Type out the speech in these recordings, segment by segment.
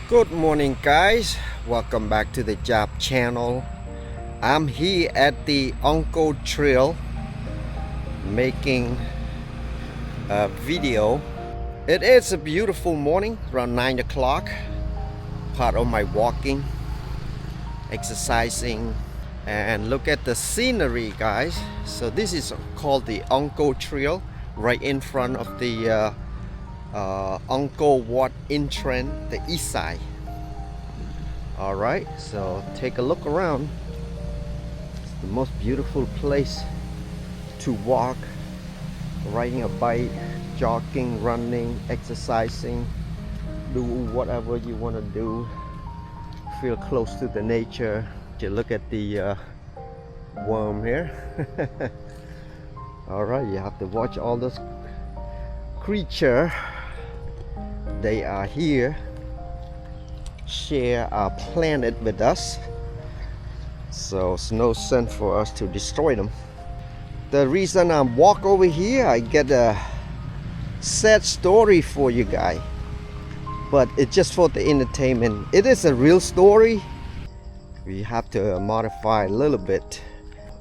Good morning guys, welcome back to the job channel. I'm here at the Uncle Trail making a video. It is a beautiful morning around 9 o'clock, part of my walking, exercising, and look at the scenery guys. So this is called the Uncle Trail, right in front of the Angkor Wat entrance, the east side. Alright, so take a look around. It's the most beautiful place to walk, riding a bike, jogging, running, exercising, do whatever you want to do. Feel close to the nature. You look at the worm here. Alright, you have to watch all those creatures. They are here, share our planet with us, so it's no sense for us to destroy them. The reason I walk over here, I get a sad story for you guys, but it's just for the entertainment. It is a real story. We have to modify a little bit.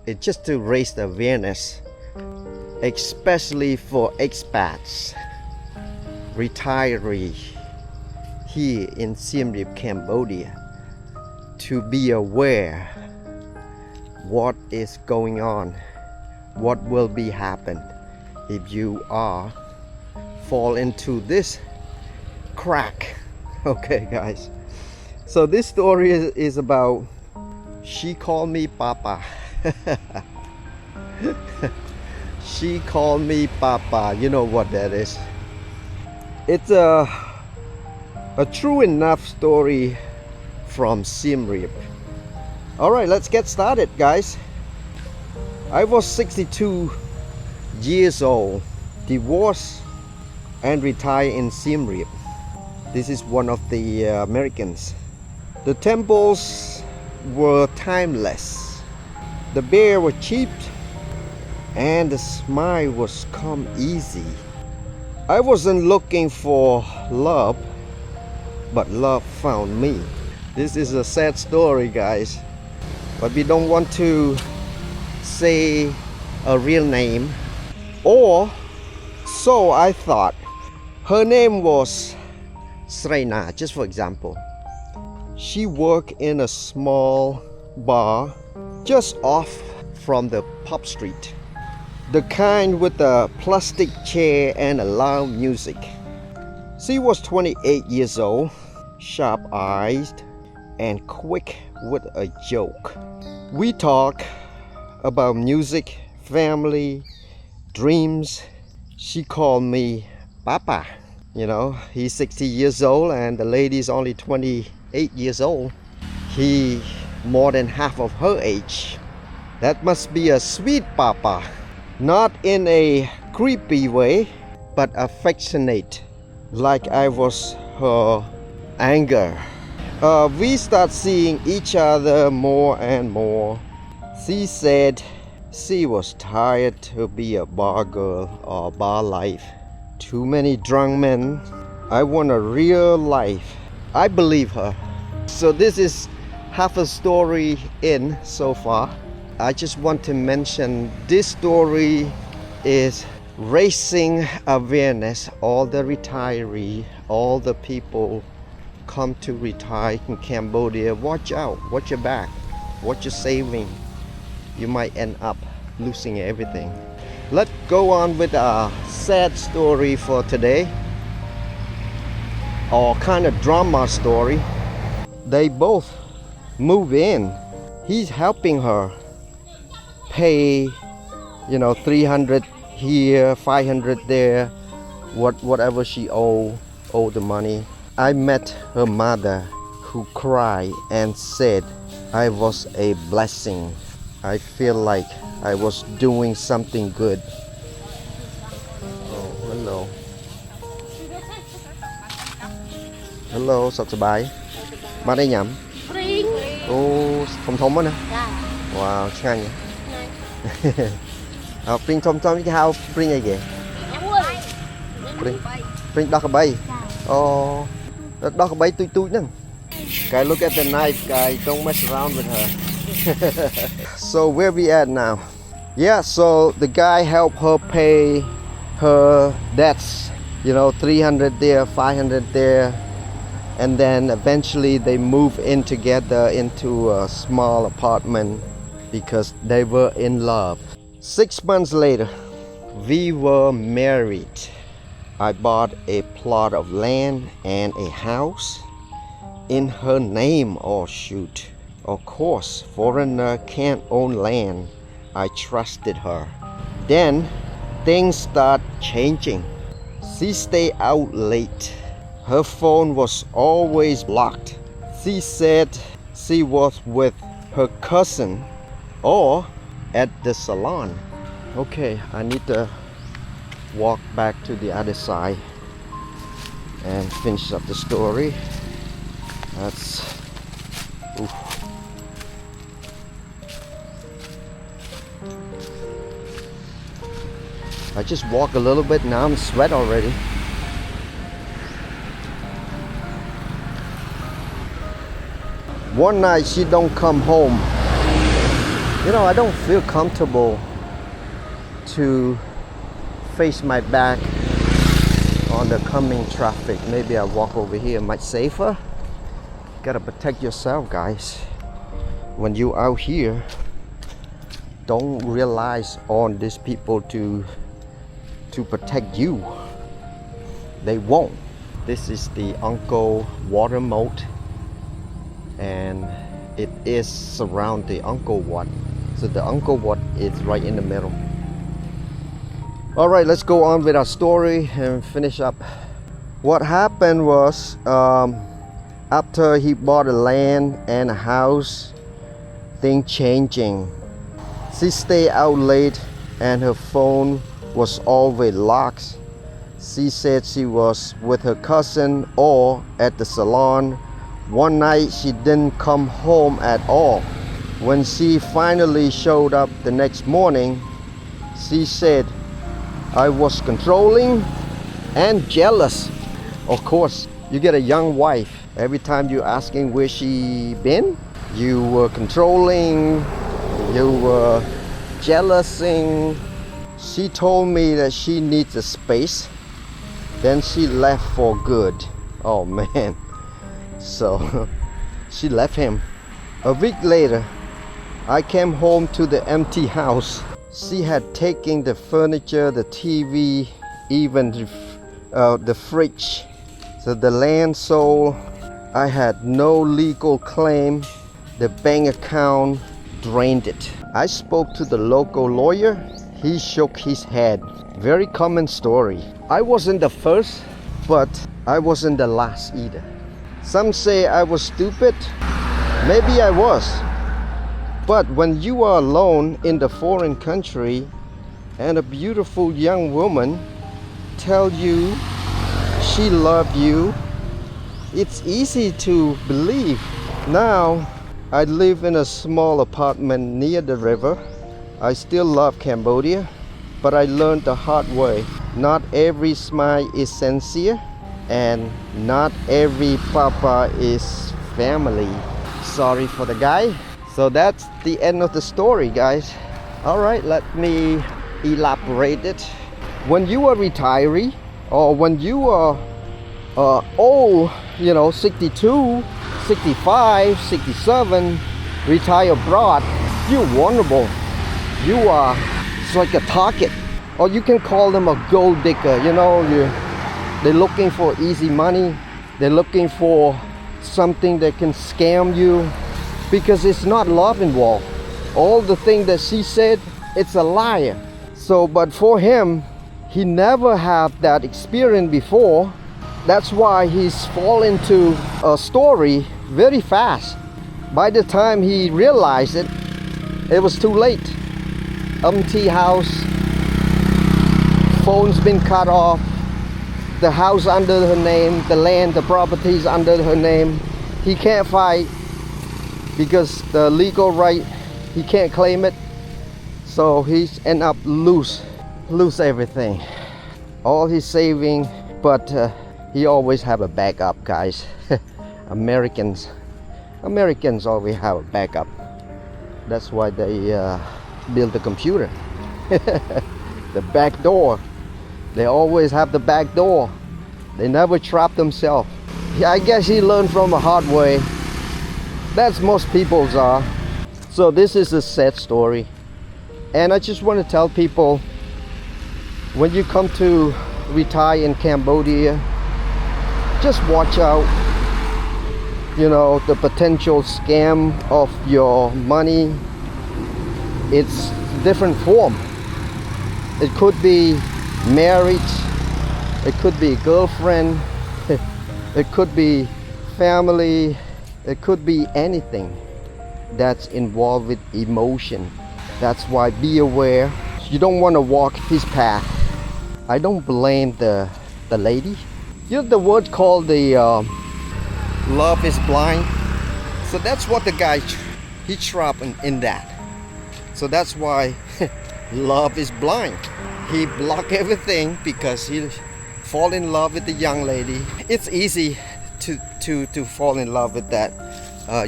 It's just to raise the awareness, especially for expats, retiree here in Siem Reap, Cambodia, to be aware what is going on, what will be happen if you are fall into this crack. Okay guys, so this story is about she called me Papa. She called me Papa. You know what that is. It's a true enough story from Siem Reap. Alright, let's get started guys. I was 62 years old, divorced and retired in Siem Reap. This is one of the Americans. The temples were timeless. The beer was cheap and the smile was come easy. I wasn't looking for love, but love found me. This is a sad story guys, but we don't want to say a real name, or so I thought. Her name was Srena, just for example. She worked in a small bar just off from the pub street, the kind with a plastic chair and a loud music. She was 28 years old, sharp-eyed and quick with a joke. We talk about music, family, dreams. She called me Papa. You know, he's 60 years old and the lady's only 28 years old. He more than half of her age. That must be a sweet Papa. Not in a creepy way, but affectionate, like I was her anger. We start seeing each other more and more. She said she was tired to be a bar girl or bar life. Too many drunk men. I want a real life. I believe her. So this is half a story in so far. I just want to mention this story is raising awareness. All the retiree, all the people come to retire in Cambodia, watch out, watch your back, watch your saving. You might end up losing everything. Let's go on with a sad story for today, or kind of drama story. They both move in. He's helping her pay, you know, 300 here, 500 there, whatever she owe the money. I met her mother, who cried and said I was a blessing. I feel like I was doing something good. Oh, hello. Hello, សុខសប្បាយ មកđây nhầm ព្រីង អូធំធំហ្នឹងណា ចា wow ឆ្ងាញ់ ព្រីងធំៗគេហៅព្រីងអីគេព្រីងដោះកបីអូ Dog bay tui tui nè. Guy, look at the knife, guy. Don't mess around with her. So where we at now? Yeah, so the guy helped her pay her debts. You know, 300 there, 500 there. And then eventually they move in together into a small apartment because they were in love. 6 months later, we were married. I bought a plot of land and a house in her name. Oh shoot. Of course, foreigner can't own land. I trusted her. Then things start changing. She stayed out late. Her phone was always locked. She said she was with her cousin or at the salon. Okay, I need to walk back to the other side and finish up the story. That's oof. I just walk a little bit, now I'm sweat already. One night she don't come home. You know, I don't feel comfortable to face my back on the coming traffic. Maybe I walk over here, much safer. Gotta protect yourself, guys. When you out here, don't realize on these people to protect you. They won't. This is the Uncle water moat, and it is surround the Uncle Wat. So the Uncle Wat is right in the middle. All right, let's go on with our story and finish up. What happened was, after he bought a land and a house, things changing. She stayed out late and her phone was always locked. She said she was with her cousin or at the salon. One night she didn't come home at all. When she finally showed up the next morning, she said, I was controlling and jealous. Of course, you get a young wife. Every time you asking where she been, you were controlling, you were jealousing. She told me that she needs a space. Then she left for good. Oh man. So she left him. A week later, I came home to the empty house. She had taken the furniture, the TV, even the fridge. So the land sold. I had no legal claim. The bank account drained it. I spoke to the local lawyer. He shook his head. Very common story. I wasn't the first, but I wasn't the last either. Some say I was stupid. Maybe I was. But when you are alone in the foreign country and a beautiful young woman tell you she loved you, it's easy to believe. Now I live in a small apartment near the river. I still love Cambodia, but I learned the hard way. Not every smile is sincere, and not every papa is family. Sorry for the guy. So that's the end of the story, guys. All right, let me elaborate it. When you are retiree, or when you are old, you know, 62, 65, 67, retire abroad, you're vulnerable. You are, it's like a target. Or you can call them a gold digger. You know, they're looking for easy money. They're looking for something that can scam you, because it's not love involved. All the things that she said, it's a liar. So, but for him, he never had that experience before. That's why he's fall into a story very fast. By the time he realized it, it was too late. Empty house, phone's been cut off, the house under her name, the land, the properties under her name. He can't fight because the legal right, he can't claim it. So he's end up lose everything, all his saving. But he always have a backup, guys. Americans always have a backup. That's why they build the computer. The back door. They always have the back door. They never trap themselves. Yeah, I guess he learned from a hard way. That's most people's are. So this is a sad story. And I just want to tell people, when you come to retire in Cambodia, just watch out, you know, the potential scam of your money. It's different form. It could be marriage, it could be girlfriend, it could be family, it could be anything that's involved with emotion. That's why be aware. You don't want to walk his path. I don't blame the lady. You know the word called the love is blind. So that's what the guy he trapped in that. So that's why love is blind. He blocked everything because he fall in love with the young lady. It's easy to fall in love with that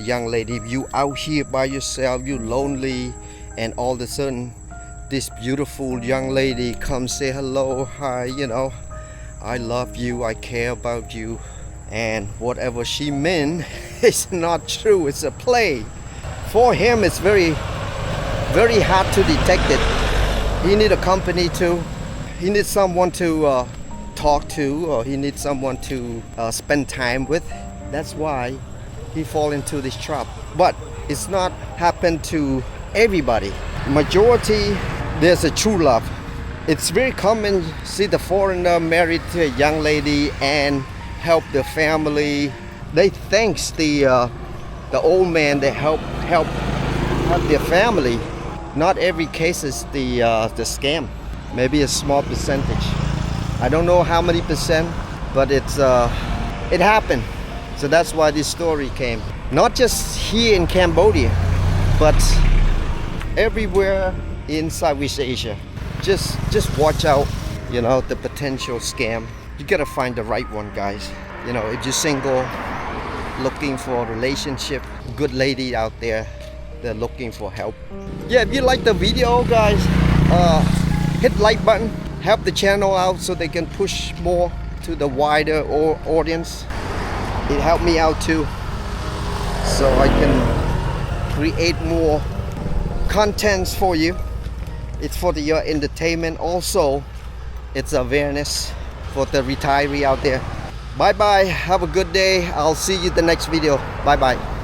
young lady. If you out here by yourself, you lonely, and all of a sudden this beautiful young lady comes say hello, hi, you know, I love you, I care about you, and whatever she meant is not true. It's a play. For him, it's very hard to detect it. He need a company too. He needs someone to talk to, or he needs someone to spend time with. That's why he fall into this trap. But it's not happened to everybody. Majority, there's a true love. It's very common to see the foreigner married to a young lady and help the family. They thanks the old man. They help their family. Not every case is the scam. Maybe a small percentage. I don't know how many percent, but it happened. So that's why this story came. Not just here in Cambodia, but everywhere in Southeast Asia. Just watch out, you know, the potential scam. You gotta find the right one, guys. You know, if you're single, looking for a relationship, good lady out there, they're looking for help. Yeah, if you like the video, guys, hit like button, help the channel out so they can push more to the wider audience. It helped me out too, so I can create more contents for you. It's for your entertainment. Also, it's awareness for the retiree out there. Bye bye, have a good day. I'll see you in the next video. Bye bye.